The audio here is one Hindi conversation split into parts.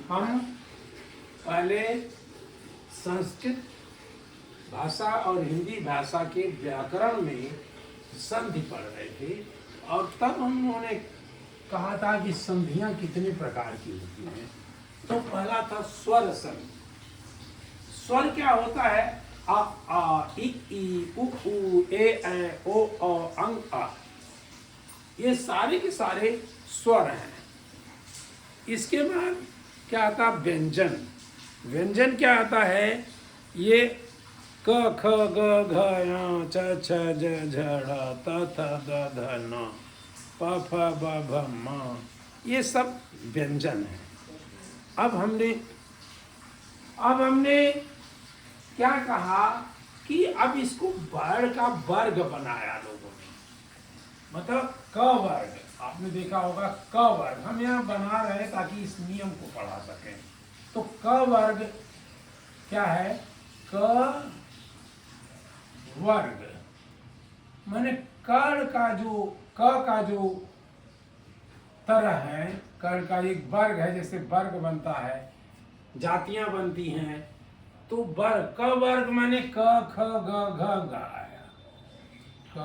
हम पहले संस्कृत भाषा और हिंदी भाषा के व्याकरण में संधि पढ़ रहे थे और तब उन्होंने कहा था कि संधियां कितने प्रकार की होती हैं। तो पहला था स्वर संधि। स्वर क्या होता है? आ आ इ ई उ ऊ ए ओ अंग आ, ये सारे के सारे स्वर हैं। इसके बाद क्या आता? व्यंजन। व्यंजन क्या आता है? ये क ख ग घ ङ च छ ज झ ढ़ त थ द ध न प फ ब भ म, ये सब व्यंजन है। अब हमने क्या कहा कि अब इसको वर्ण का वर्ग बनाया लोगों ने, मतलब क वर्ग। आपने देखा होगा क वर्ग हम यहाँ बना रहे हैं ताकि इस नियम को पढ़ा सकें। तो क वर्ग क्या है? क वर्ग माने कर्ण का जो तरह है, कर्ण का एक वर्ग है। जैसे वर्ग बनता है, जातियां बनती हैं, तो वर्ग क वर्ग माने क ख ग घ ग आया, क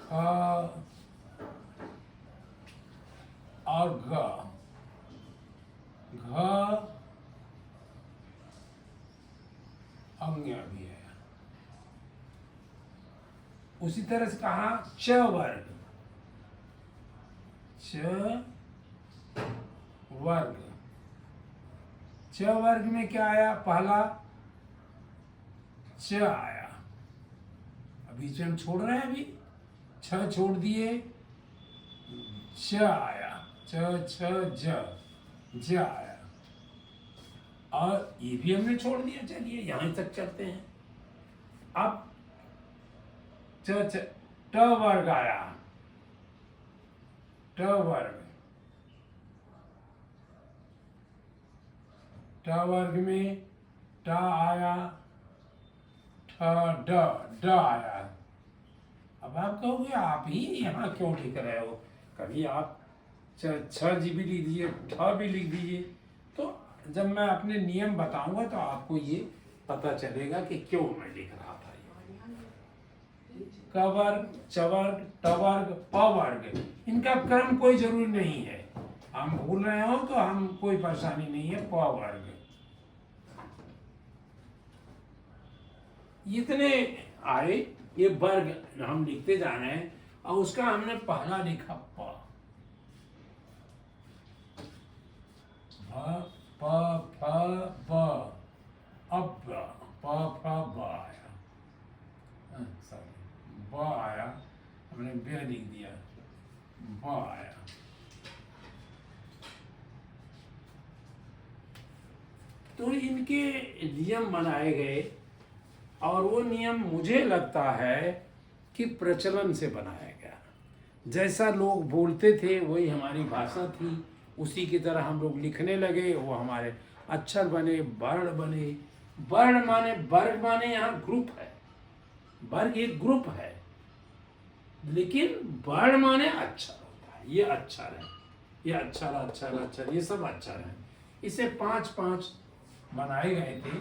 ख और ग, घ अंग्य भी है। उसी तरह से कहा च वर्ग, च वर्ग। च वर्ग में क्या आया? पहला च आया, अभी से हम छोड़ रहे हैं, अभी छ छोड़ दिए, च आया, च छ ज आया, और ये भी हमने छोड़ दिया। चलिए यहां तक चलते हैं। अब ट वर्ग आया, ट वर्ग, ट वर्ग में ट आया, ठ ड आया। अब आप कहोगे आप ही यहाँ क्यों लिख रहे हो? कभी आप छ जी भी लिख दीजिए, ठ भी लिख दीजिए। तो जब मैं अपने नियम बताऊंगा तो आपको ये पता चलेगा कि क्यों मैं लिख रहा था। क वर्ग, च वर्ग, ट वर्ग, प वर्ग, इनका क्रम कोई जरूरी नहीं है। हम भूल रहे हो तो हम कोई परेशानी नहीं है। प वर्ग इतने आए, ये वर्ग हम लिखते जा रहे हैं और उसका हमने पहला लिखा प, भ प फ ब, अब प फ ब आया, सॉरी ब आया, हमने ब लिख दिया, ब आया। तो इनके नियम बनाए गए और वो नियम मुझे लगता है कि प्रचलन से बनाया गया। जैसा लोग बोलते थे वही हमारी भाषा थी, उसी की तरह हम लोग लिखने लगे, वो हमारे अक्षर बने, वर्ण बने। वर्ण माने, वर्ग माने यहाँ ग्रुप है, वर्ग एक ग्रुप है, लेकिन वर्ण माने अक्षर होता है। ये अक्षर है, ये अक्षर अक्षर अक्षर, ये सब अक्षर है। इसे 5-5 बनाए गए थे।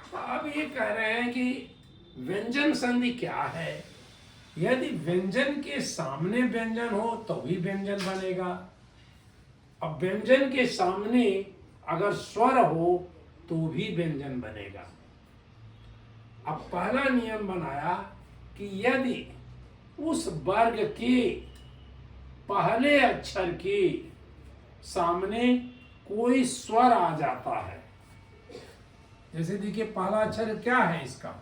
तो अब ये कह रहे हैं कि व्यंजन संधि क्या है? यदि व्यंजन के सामने व्यंजन हो तो भी व्यंजन बनेगा। अब व्यंजन के सामने अगर स्वर हो तो भी व्यंजन बनेगा। अब पहला नियम बनाया कि यदि उस वर्ग के पहले अक्षर के सामने कोई स्वर आ जाता है, जैसे देखिए पहला अक्षर क्या है इसका?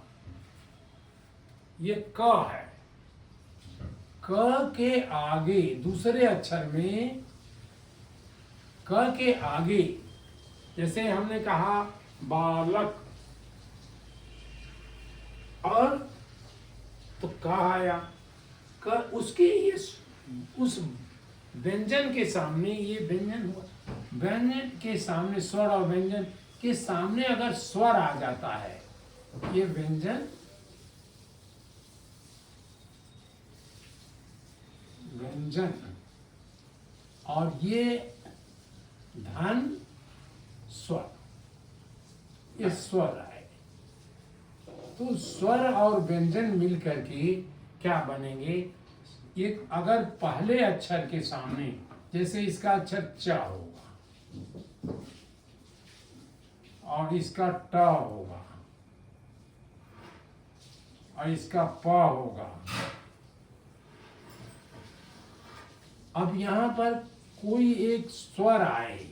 ये क है। क के आगे दूसरे अक्षर में, क के आगे जैसे हमने कहा बालक, और तो क आया, क उसके ये उस व्यंजन के सामने, ये व्यंजन हुआ, व्यंजन के सामने स्वर और व्यंजन के सामने अगर स्वर आ जाता है, ये व्यंजन व्यंजन, और ये धन स्वर, ये स्वर आए। तो स्वर और व्यंजन मिलकर के क्या बनेंगे? एक अगर पहले अक्षर के सामने, जैसे इसका अक्षर च होगा और इसका ट होगा और इसका प होगा। अब यहां पर कोई एक स्वर आए,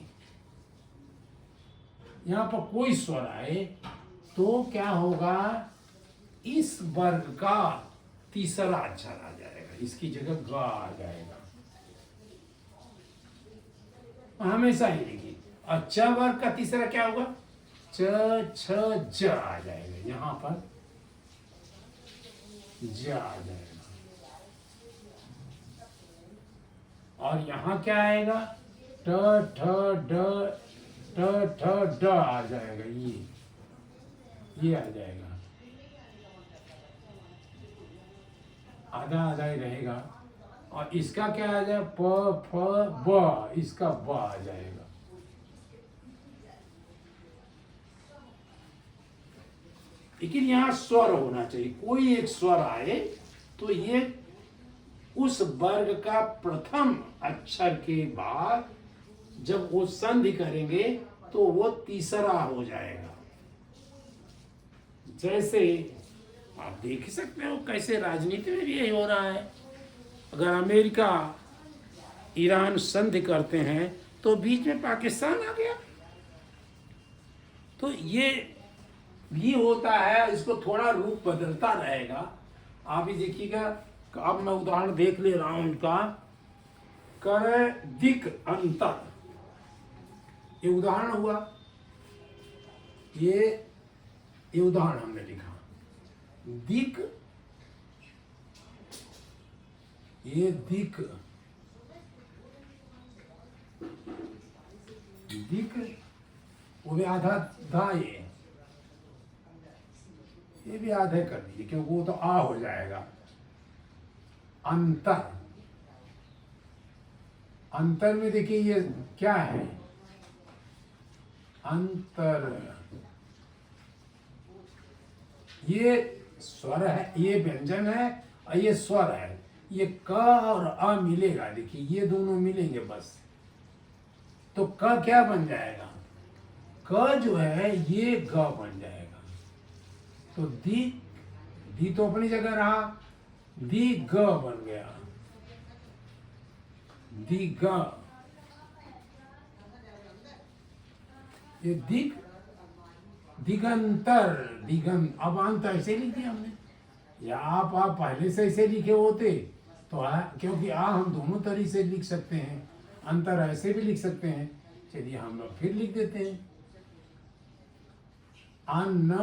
यहां पर कोई स्वर आए तो क्या होगा? इस वर्ग का तीसरा अक्षर आ जाएगा, इसकी जगह ग आ जाएगा। हमेशा ही देखिए, और च वर्ग का तीसरा क्या होगा? च छ ज आ जाएगा, यहां पर ज आ जाएगा। और यहां क्या आएगा? ट ठ ड ट ठ ड आ जाएगा, ये आ जाएगा। आधा आधा ही रहेगा। और इसका क्या आ जाएगा? प फ ब, इसका ब आ जाएगा। लेकिन यहां स्वर होना चाहिए, कोई एक स्वर आए तो ये उस वर्ग का प्रथम अक्षर के बाद जब वो संधि करेंगे तो वो तीसरा हो जाएगा। जैसे आप देख सकते हो कैसे राजनीति में भी यही हो रहा है। अगर अमेरिका ईरान संधि करते हैं तो बीच में पाकिस्तान आ गया, तो ये भी होता है। इसको थोड़ा रूप बदलता रहेगा। आप ही देखिएगा, अब मैं उदाहरण देख ले रहा हूं इनका। कर दिक अंतर, ये उदाहरण हुआ, ये उदाहरण हमने लिखा। दिक, ये दिक, दिक वो भी आधा था, ये भी आधे कर दीजिए क्योंकि वो तो आ हो जाएगा। अंतर, अंतर में देखिए ये क्या है? अंतर, ये स्वर है, ये व्यंजन है और ये स्वर है। ये क और अ मिलेगा, देखिए ये दोनों मिलेंगे बस, तो क क्या बन जाएगा? क जो है ये ग बन जाएगा। तो दी तो अपनी जगह रहा, दी ग बन गया, दी ग। ये दिक, दिगंतर, दिगंत। अब अंत ऐसे लिख दिया हमने, या आप पहले से ऐसे लिखे होते तो क्योंकि हम दोनों तरीके से लिख सकते हैं, अंतर ऐसे भी लिख सकते हैं। चलिए हम लोग फिर लिख देते हैं, अन्न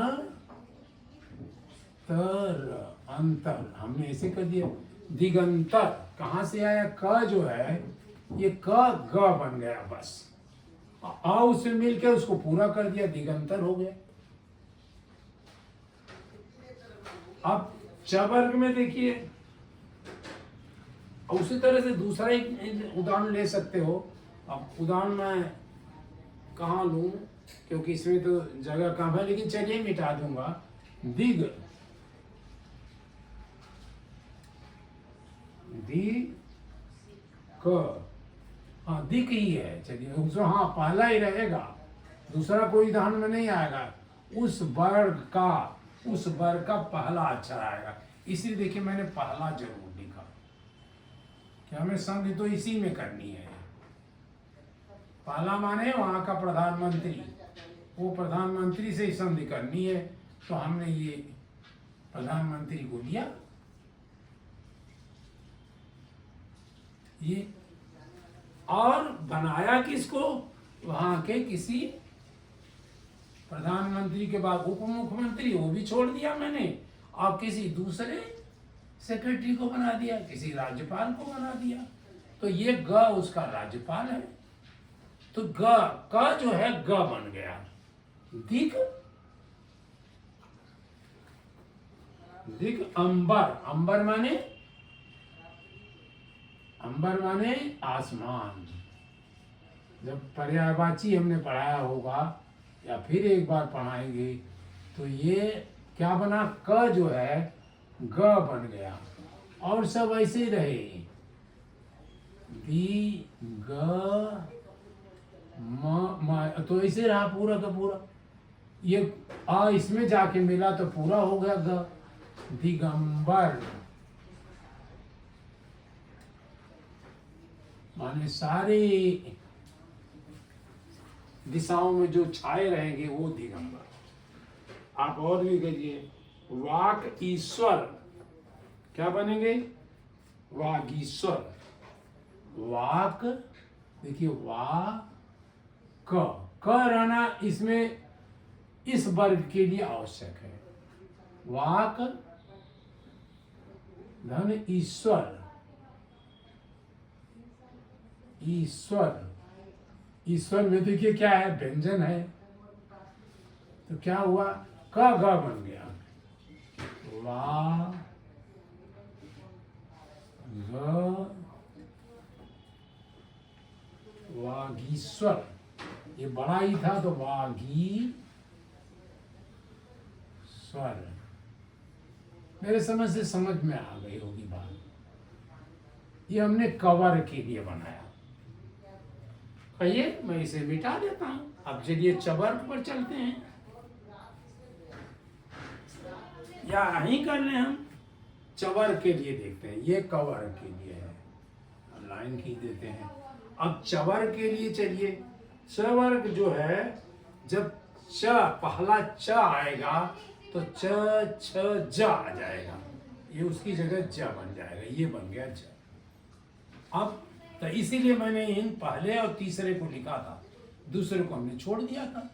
तर, अंतर हमने ऐसे कर दिया। दिगंतर कहां से आया? क जो है ये क ग बन गया बस, आ उससे मिलकर उसको पूरा कर दिया, दिगंतर हो गया। अब च वर्ग में देखिए, उसी तरह से दूसरा एक उदाहरण ले सकते हो। अब उदाहरण मैं कहाँ लूं, क्योंकि इसमें तो जगह कम है, लेकिन चलिए मिटा दूंगा। दिग, दी क, हाँ दिक ही है। चलिए उसमें हाँ पहला ही रहेगा, दूसरा कोई उदाहरण में नहीं आएगा। उस वर्ग का पहला अक्षर आएगा, इसलिए देखिए मैंने पहला जरूर लिखा कि हमें संधि तो इसी में करनी है। पहला माने वहां का प्रधानमंत्री, वो प्रधानमंत्री से ही संधि करनी है, तो हमने ये प्रधानमंत्री को लिया। ये और बनाया किसको? वहां के किसी प्रधानमंत्री के बाद उप मुख्यमंत्री, वो भी छोड़ दिया मैंने, और किसी दूसरे सेक्रेटरी को बना दिया, किसी राज्यपाल को बना दिया। तो ये ग उसका राज्यपाल है, तो ग का जो है ग बन गया। दिक, दिक अंबर, अंबर माने आसमान, जब पर्यायवाची हमने पढ़ाया होगा या फिर एक बार पढ़ाएंगे तो ये क्या बना, क जो है ग बन गया और सब ऐसे ही रहे। दी ग म तो ऐसे रहा पूरा का पूरा। ये आ इसमें जाके मिला तो पूरा हो गया ग, दिगंबर। माने सारी दिशाओं में जो छाए रहेंगे वो दिगंबर। आप और भी करिए, वाक ईश्वर क्या बनेंगे, वागीश्वर। वाक देखिए वा क रहना इसमें इस वर्ग के लिए आवश्यक है। वाक धन ईश्वर, ईश्वर, ईश्वर में देखिए क्या है, व्यंजन है, तो क्या हुआ, क ग बन गया। वा ग वागीश्वर, ये बड़ा ही था तो वागी स्वर। मेरे समझ से समझ में आ गई होगी बात। ये हमने कवर के लिए बनाया। कहिए मैं इसे मिटा देता हूं। अब चलिए चवर्ग पर चलते हैं, या यहीं कर लें हम। चवर्ग के लिए देखते हैं, ये कवर के लिए है, लाइन खींच देते हैं। अब चवर्ग के लिए चलिए, चवर्ग जो है जब च पहला च आएगा तो च छ ज आ जाएगा, ये उसकी जगह ज बन जाएगा, ये बन गया ज। अब तो इसीलिए मैंने इन पहले और तीसरे को लिखा था, दूसरे को हमने छोड़ दिया था,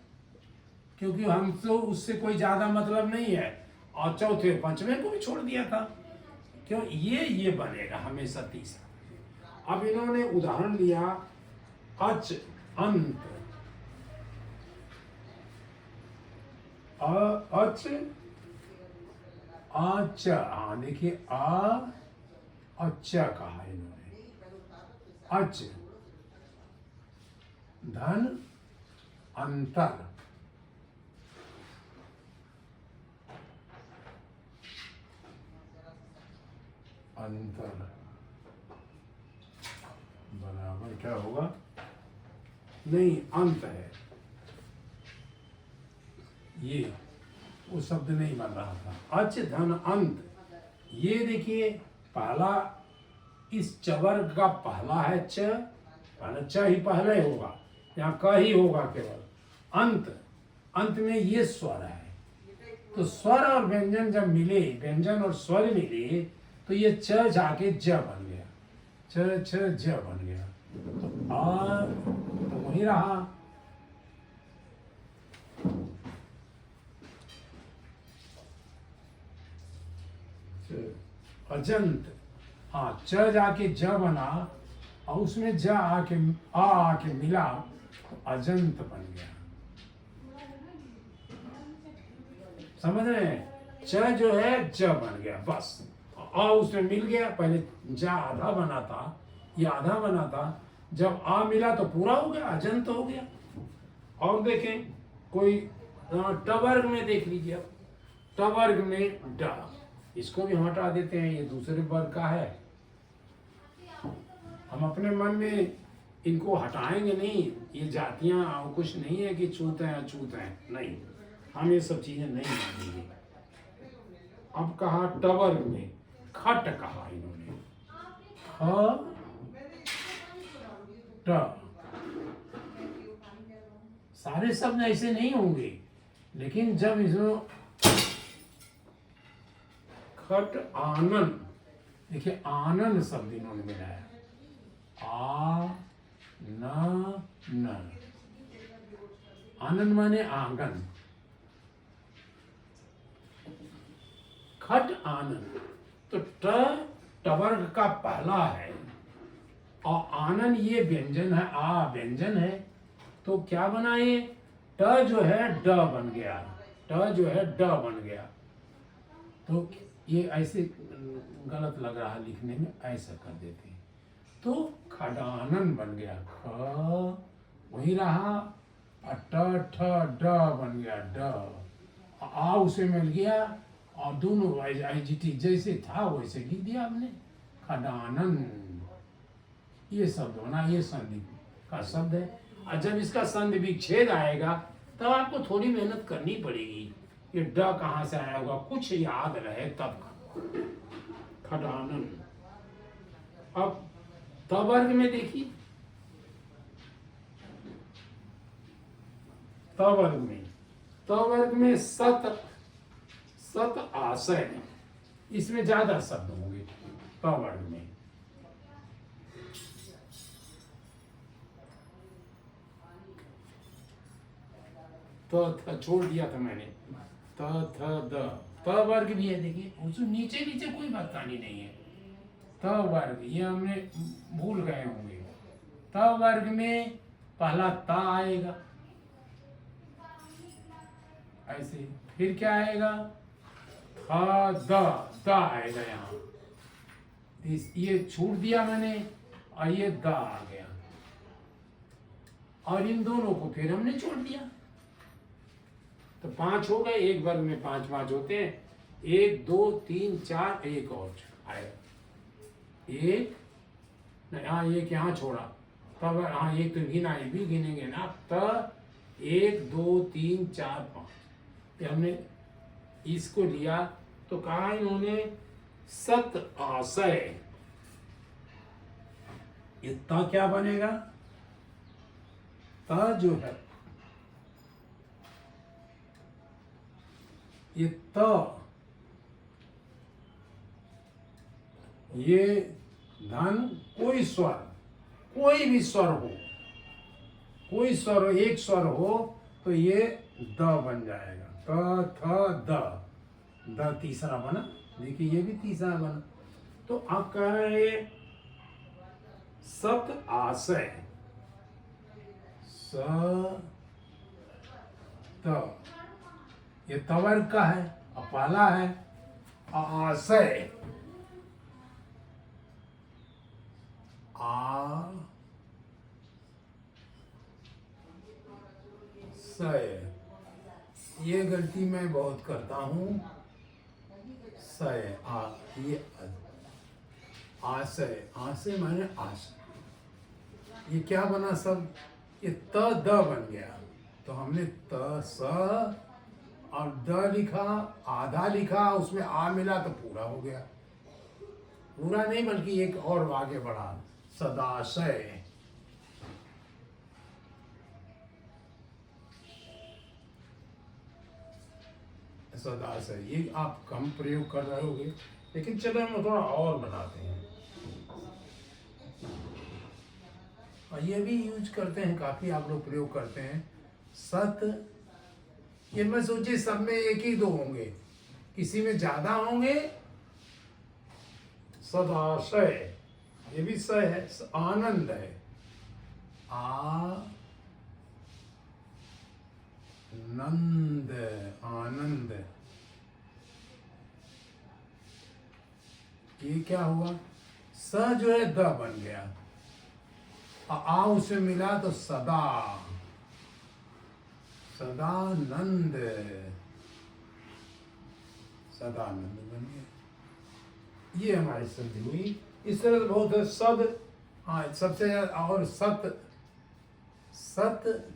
क्योंकि हम तो उससे कोई ज्यादा मतलब नहीं है, और चौथे पंचवें को भी छोड़ दिया था। क्यों, ये बनेगा हमेशा तीसरा। अब इन्होंने उदाहरण लिया अच अंत, अच अच, हाँ देखिए अच कहा इन्होंने, अच धन अंतर, अंतर बराबर क्या होगा, नहीं अंत है, ये वो शब्द नहीं बन रहा था। अच धन अंत, ये देखिए पहला, इस चवर्ग का पहला है च, पहला च ही पहले होगा, यहाँ क ही होगा केवल। अंत, अंत में ये स्वर है, तो स्वर और व्यंजन जब मिले, व्यंजन और स्वर मिले तो ये च जाके ज बन गया, च छ ज बन गया, तो आ तो वही रहा। अजंत, हाँ च जाके ज बना और उसमें ज आके मिला तो अजंत बन गया। समझ रहे हैं, च जो है ज बन गया बस, आ उसमें मिल गया। पहले ज आधा बना था, ये आधा बना था, जब आ मिला तो पूरा हो गया, अजंत हो गया। और देखें कोई टवर्ग में देख लीजिए, टवर्ग में ड, इसको भी हटा देते हैं, ये दूसरे वर्ग का है। हम अपने मन में इनको हटाएंगे नहीं, ये जातियां कुछ नहीं है कि छूत हैं अछूत हैं, नहीं, हम ये सब चीजें नहीं मानेंगे। अब कहा टवर्ग में खट कहा इन्होंने, ख ट, सारे शब्द ऐसे नहीं होंगे, लेकिन जब इसमें खट आनंद, देखिए आनंद शब्द इन्होंने मिलाया, आ न, आनंद माने आंगन, खट आनंद, तो टवर्ग का पहला है और आनंद ये व्यंजन है, आ व्यंजन है, तो क्या बना ये, ट जो है ड बन गया, ट जो है ड बन गया। तो ये ऐसे गलत लग रहा है लिखने में, ऐसा कर देते हैं, तो खडानन बन गया, ख वही रहा, और ट ठ ड बन गया ड, आ उसे मिल गया, और दोनों IGT जैसे था वैसे लिख दिया हमने, खडानंद। ये शब्द होना, ये संधि का शब्द है। और जब इसका संधि विच्छेद आएगा तब आपको थोड़ी मेहनत करनी पड़ेगी, ये ड कहाँ से आया होगा, कुछ याद रहे तब का, खडानंद। अब त वर्ग में देखिए, त वर्ग में सत आशय, इसमें ज्यादा शब्द होंगे त वर्ग में। त छोड़ दिया था मैंने, त थ द, त वर्ग भी है, देखिए उसमें नीचे नीचे कोई बतानी नहीं है। त वर्ग ये हमने भूल गए होंगे। त वर्ग में पहला ता आएगा ऐसे, फिर क्या आएगा, थ द आएगा यहाँ, ये छूट दिया मैंने, और ये द आ गया, और इन दोनों को फिर हमने छोड़ दिया, तो 5 हो गए। एक वर्ग में 5 5 होते हैं, 1 2 3 4, एक और आएगा, एक हाँ एक यहाँ छोड़ा, तब हाँ एक तो गिना, ये भी गिनेंगे ना, तब 1 2 3 4 5, हमने इसको लिया, तो कहा इन्होंने सत आशय, इतना क्या बनेगा, त जो है ये त, ये धन कोई स्वर, कोई भी स्वर हो, कोई स्वर, एक स्वर हो तो ये द बन जाएगा, त थ द तीसरा बना, देखिए ये भी तीसरा बना। तो आप कह रहे हैं सत आशय, स त, ये तवर्ग का है, और पहला है आशय, सय, ये गलती मैं बहुत करता हूँ, सय ये आशय, आशय माने आशय, ये क्या बना सब, ये त द बन गया, तो हमने त स और द लिखा, आधा लिखा, उसमें आ मिला तो पूरा हो गया, पूरा नहीं बल्कि एक और आगे बढ़ा, सदाशय, सदाशय, ये आप कम प्रयोग कर रहे होगे, लेकिन चलो हम थोड़ा और बनाते हैं, और ये भी यूज करते हैं, काफी आप लोग प्रयोग करते हैं, सत, ये मैं सोचिए सब में एक ही दो होंगे, किसी में ज्यादा होंगे, सदाशय, ये भी स है, आनंद है, नंद, आनंद, ये क्या हुआ, स जो है द बन गया, आ उसमें मिला तो सदा, सदानंद, सदानंद बन गया, ये हमारी संधि हुई। इस तरह से बहुत है, सद, हाँ सबसे ज्यादा, और सत, सत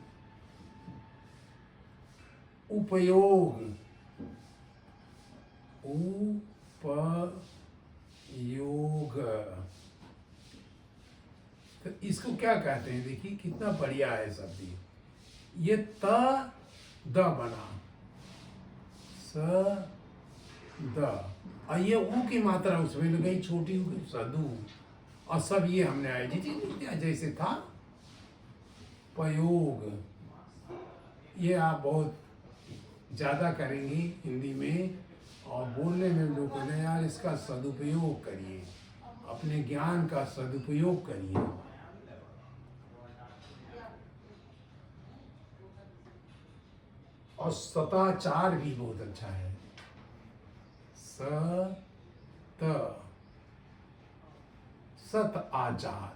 उपयोग, उपयोग, तो इसको क्या कहते हैं, देखिए कितना बढ़िया है शब्द, ये त द बना, स द, और ये ऊ की मात्रा उसमें लग गई, छोटी ऊ की, सदु, और सब ये हमने IGT लिख दिया जैसे था, प्रयोग, ये आप बहुत ज़्यादा करेंगी हिंदी में, और बोलने में लोग कहते हैं यार इसका सदुपयोग करिए, अपने ज्ञान का सदुपयोग करिए। और सताचार भी बहुत अच्छा है, सत आचार,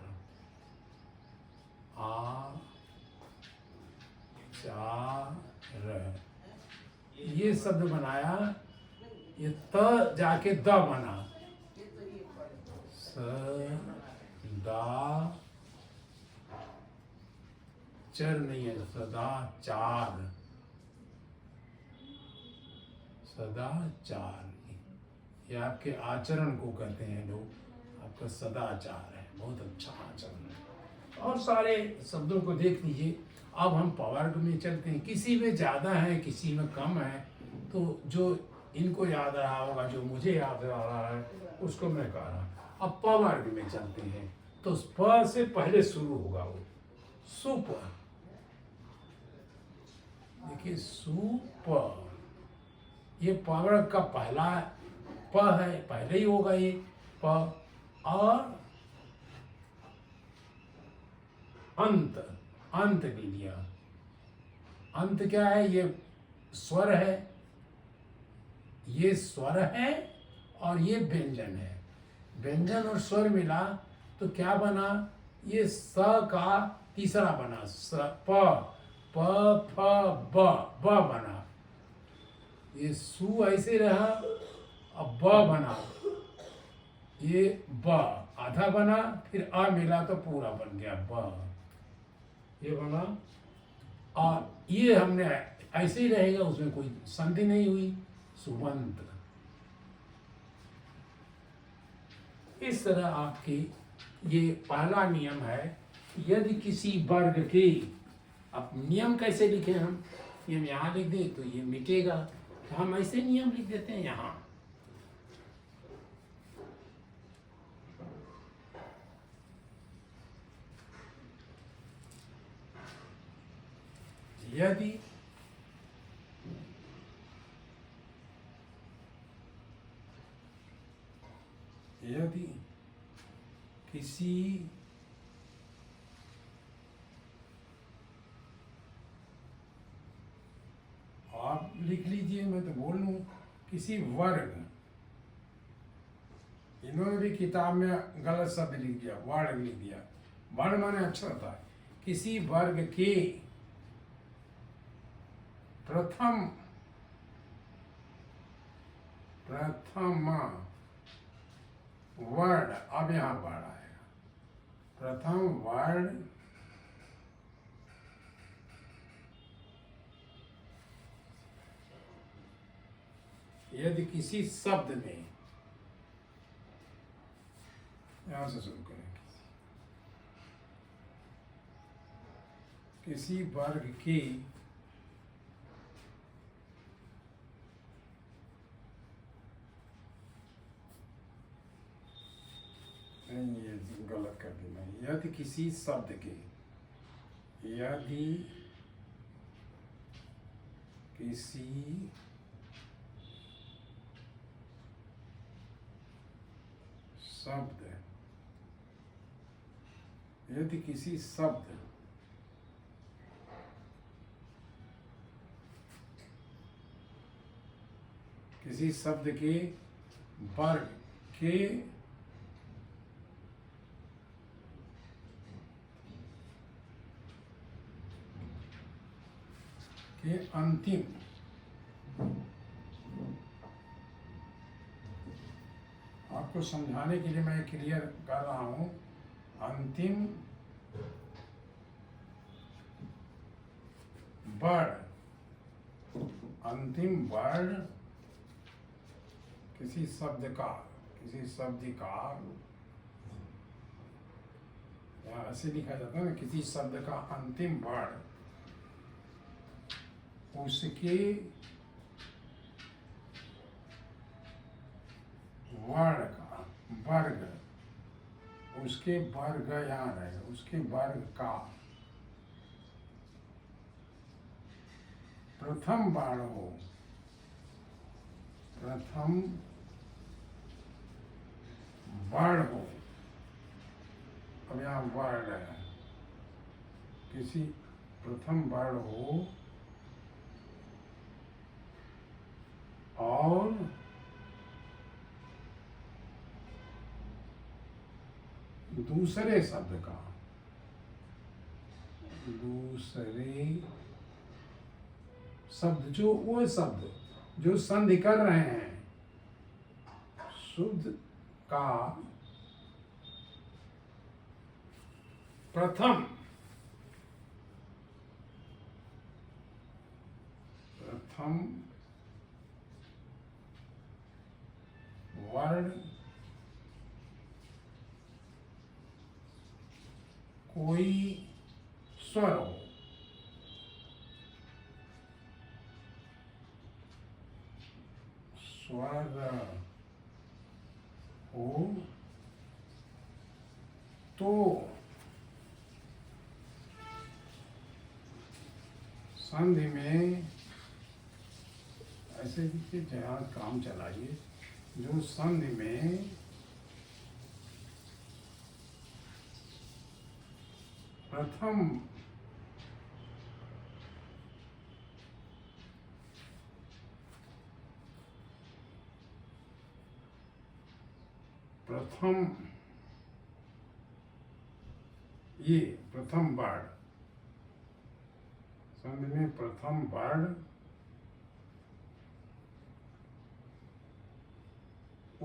चार, ये शब्द बनाया, ये त जाके द बना, सदा चर नहीं है, सदाचार, सदाचार, ये आपके आचरण को कहते हैं लोग, आपका सदाचार है, बहुत अच्छा आचरण है। और सारे शब्दों को देख लीजिए। अब हम पवर्ग में चलते हैं, किसी में ज़्यादा है किसी में कम है, तो जो इनको याद रहा होगा, जो मुझे याद आ रहा है उसको मैं कह रहा हूँ। अब पवर्ग में चलते हैं, तो प से पहले शुरू होगा वो सुप, देखिए सुप, ये पवर्ग का पहला प है, पहले ही होगा ये प। और अंत, अंत भी लिया, अंत क्या है, ये स्वर है, ये स्वर है और ये व्यंजन है, व्यंजन और स्वर मिला तो क्या बना, ये स का तीसरा बना, स प फ ब बना, ये सु ऐसे रहा, अब ब बना, ये ब आधा बना, फिर आ मिला तो पूरा बन गया ब, ये बना। और ये हमने ऐसे ही रहेगा, उसमें कोई संधि नहीं हुई, सुबंत। इस तरह आपकी ये पहला नियम है। यदि किसी वर्ग के, अब नियम कैसे लिखे हम, नियम यहाँ लिख दे तो ये मिटेगा, तो हम ऐसे नियम लिख देते हैं यहाँ। यदि किसी आप लिख लीजिए, मैं तो बोल लूँ, किसी वर्ग, इन्होंने भी किताब में गलत शब्द लिख दिया, वर्ग लिख दिया, वर्ण माने अक्षर होता है। किसी वर्ग के प्रथम वर्ण, अब यहाँ वर्ण आएगा, प्रथम वर्ण यदि किसी शब्द में, यहां से शुरू करें, किसी वर्ग की नहीं, ये गलत कर देना, यदि किसी शब्द के, यदि किसी शब्द, यदि किसी शब्द किसी शब्द के वर्ग के अंतिम, आपको समझाने के लिए मैं क्लियर कर रहा हूं, अंतिम वर्ण, अंतिम वर्ण किसी शब्द का, किसी शब्द का, या ऐसे लिखा जाता है ना, किसी शब्द का अंतिम वर्ण उसके वर्ण का, वर्ग, उसके वर्ग यहाँ रहेगा, उसके वर्ग का प्रथम वर्ण हो, प्रथम वर्ण हो, अब यहाँ वर्ण है, किसी प्रथम वर्ण हो और दूसरे शब्द का, दूसरे शब्द जो वो शब्द जो संधि कर रहे हैं, शुद्ध का प्रथम वर्ण कोई स्वर हो, स्वर हो तो संधि में ऐसे जहाँ काम चलाइए, जो संधि में प्रथम ये प्रथम वर्ण, संधि में प्रथम वर्ण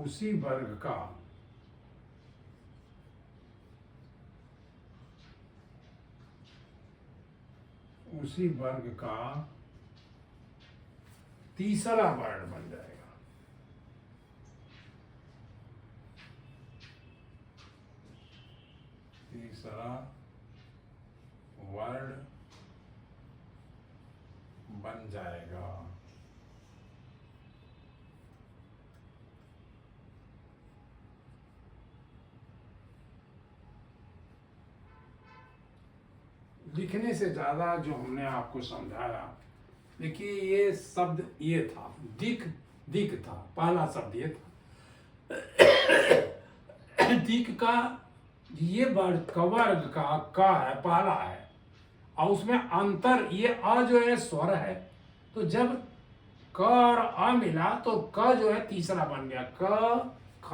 उसी वर्ग का तीसरा वर्ण बन जाएगा। तीसरा वर्ण बन जाएगा। लिखने से ज्यादा जो हमने आपको समझाया, देखिए ये शब्द ये था, दिक, दिक था, पहला शब्द ये था। दिक का ये वर्ग का है, पहला है, और उसमें अंतर, ये अ जो है स्वर है, तो जब क और अ मिला तो क जो है तीसरा बन गया, क ख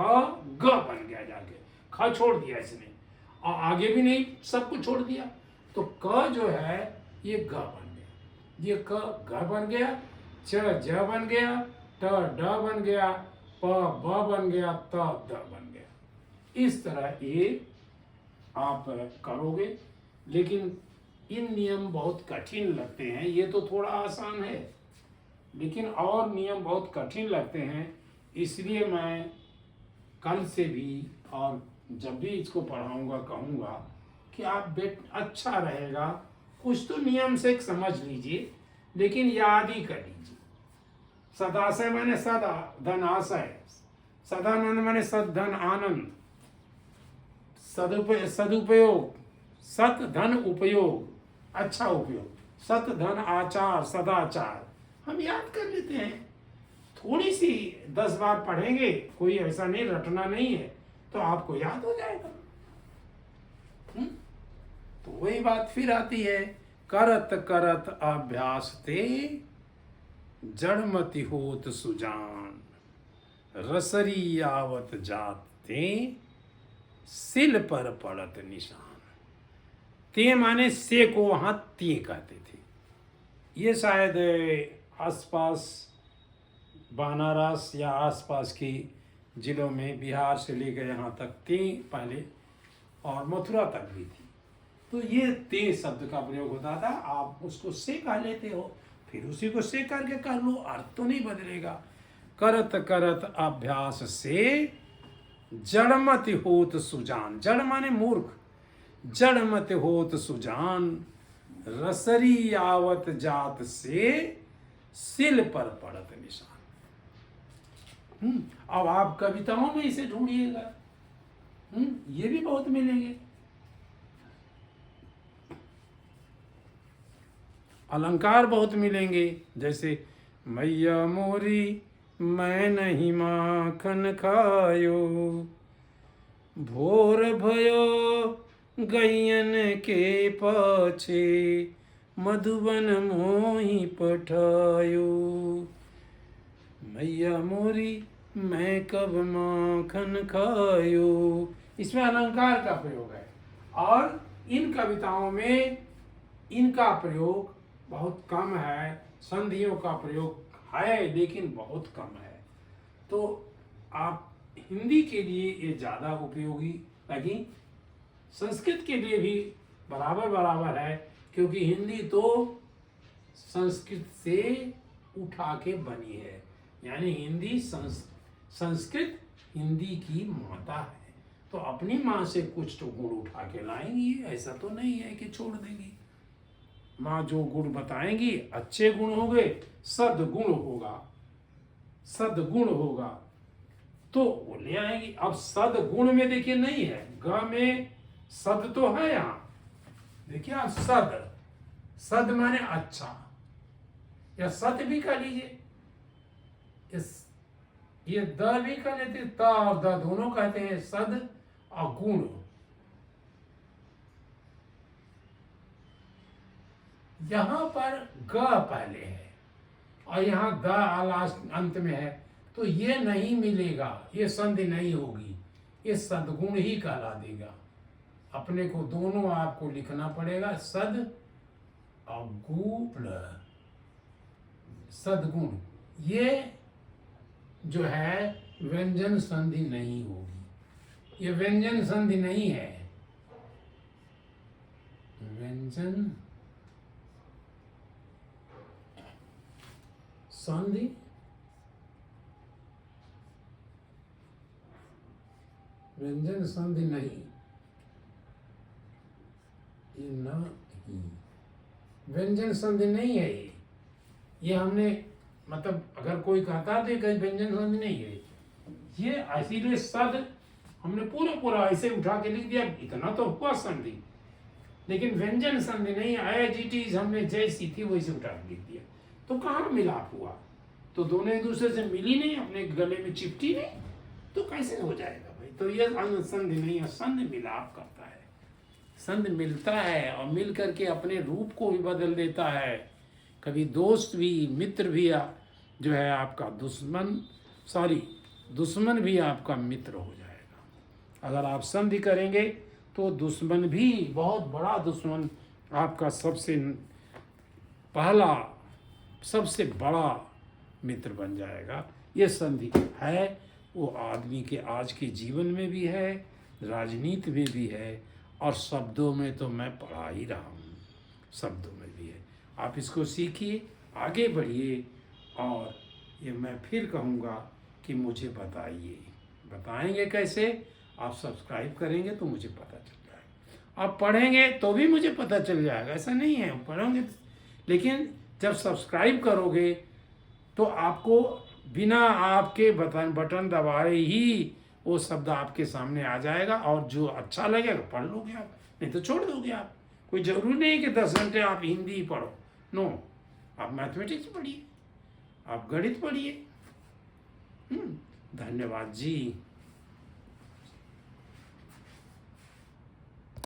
ग बन गया, जाके ख छोड़ दिया इसने, और आगे भी नहीं, सब कुछ छोड़ दिया, तो क जो है ये ग बन गया, ये क ग बन गया, च ज बन गया, ट ड बन गया, प ब बन गया, त द बन गया। इस तरह ये आप करोगे, लेकिन इन नियम बहुत कठिन लगते हैं। ये तो थोड़ा आसान है, लेकिन और नियम बहुत कठिन लगते हैं। इसलिए मैं कल से भी और जब भी इसको पढ़ाऊंगा कहूँगा कि आप अच्छा रहेगा, कुछ तो नियम से समझ लीजिए, लेकिन याद ही कर लीजिए। सदाशय मैंने सदा, धन आशय, सदानंद मैंने सद धन आनंद, सदुपयोग, सत धन उपयोग, अच्छा उपयोग, सत धन आचार, सदाचार, हम याद कर लेते हैं। थोड़ी सी 10 बार पढ़ेंगे, कोई ऐसा नहीं, रटना नहीं है, तो आपको याद हो जाएगा। तो वही बात फिर आती है, करत करत अभ्यास ते जड़मति होत सुजान, रसरी आवत जात ते सिल पर पड़त निशान। ते माने से को वहां ते कहते थे। ये शायद आसपास बनारस या आसपास की जिलों में, बिहार से लेकर यहाँ तक ते पहले, और मथुरा तक भी थी। तो ये ते शब्द का प्रयोग होता था, आप उसको से कह लेते हो, फिर उसी को से करके कर लो, अर्थ तो नहीं बदलेगा। करत करत अभ्यास से जड़मति होत सुजान, जड़ माने मूर्ख, जड़मति होत सुजान, रसरी आवत जात से सिल पर पड़त निशान। अब आप कविताओं में इसे ढूंढिएगा, ये भी बहुत मिलेंगे। अलंकार बहुत मिलेंगे, जैसे मैया मोरी मैं नहीं माखन खायो, भोर भयो गैयन के पाछे, मधुबन मोही पठायो। मैया मोरी मैं कब माखन खायो, इसमें अलंकार का प्रयोग है। और इन कविताओं में इनका प्रयोग बहुत कम है, संधियों का प्रयोग है लेकिन बहुत कम है। तो आप हिंदी के लिए ये ज़्यादा उपयोगी लगी, संस्कृत के लिए भी बराबर बराबर है, क्योंकि हिंदी तो संस्कृत से उठा के बनी है। यानी हिंदी संस्कृत हिंदी की माता है, तो अपनी माँ से कुछ तो गुण उठा के लाएंगी, ऐसा तो नहीं है कि छोड़ देंगी। माँ जो गुण बताएंगी अच्छे गुण होंगे, सद्गुण होगा, सद्गुण होगा तो वो ले आएंगी। अब सद्गुण में देखिए नहीं है, ग में सद तो है यहाँ, देखिए आप सद, सद माने अच्छा, या सत भी कह लीजिए, ये द भी कह लेते, त और द दोनों कहते हैं सद और गुण। यहां पर ग पहले है और यहाँ द लास्ट अंत में है, तो ये नहीं मिलेगा, ये संधि नहीं होगी, ये सद्गुण ही कहला देगा। अपने को दोनों आपको लिखना पड़ेगा, सद और गुण, सद्गुण। ये जो है व्यंजन संधि नहीं होगी, ये व्यंजन संधि नहीं है, व्यंजन संधि व्यंजन संधि नहीं, ये नहीं, व्यंजन संधि नहीं है ये हमने मतलब अगर कोई कहता तो कहीं व्यंजन संधि नहीं है ये, इसीलिए सद हमने पूरा ऐसे उठा के लिख दिया, इतना तो हुआ संधि, लेकिन व्यंजन संधि नहीं, एज इट इज हमने जैसी थी वैसे उठा के लिख दिया, तो कहाँ मिलाप हुआ? तो दोनों एक दूसरे से मिली नहीं, अपने गले में चिपटी नहीं, तो कैसे हो जाएगा भाई? तो ये संधि नहीं है, संधि मिलाप करता है, संधि मिलता है और मिल करके अपने रूप को भी बदल देता है। कभी दोस्त भी, मित्र भी जो है आपका दुश्मन भी आपका मित्र हो जाएगा। अगर आप संधि करेंगे तो दुश्मन भी, बहुत बड़ा दुश्मन आपका सबसे पहला, सबसे बड़ा मित्र बन जाएगा। ये संधि है, वो आदमी के आज के जीवन में भी है, राजनीति में भी है, और शब्दों में तो मैं पढ़ा ही रहा हूँ, शब्दों में भी है। आप इसको सीखिए, आगे बढ़िए, और ये मैं फिर कहूँगा कि मुझे बताइए, बताएंगे कैसे? आप सब्सक्राइब करेंगे तो मुझे पता चल जाएगा, आप पढ़ेंगे तो भी मुझे पता चल जाएगा, ऐसा नहीं है पढ़ोगे, लेकिन जब सब्सक्राइब करोगे तो आपको बिना आपके बटन दबाए ही वो शब्द आपके सामने आ जाएगा, और जो अच्छा लगेगा पढ़ लोगे आप, नहीं तो छोड़ दोगे आप। कोई जरूरी नहीं कि 10 घंटे आप हिंदी ही पढ़ो, नो, आप मैथमेटिक्स पढ़िए, आप गणित पढ़िए। धन्यवाद जी।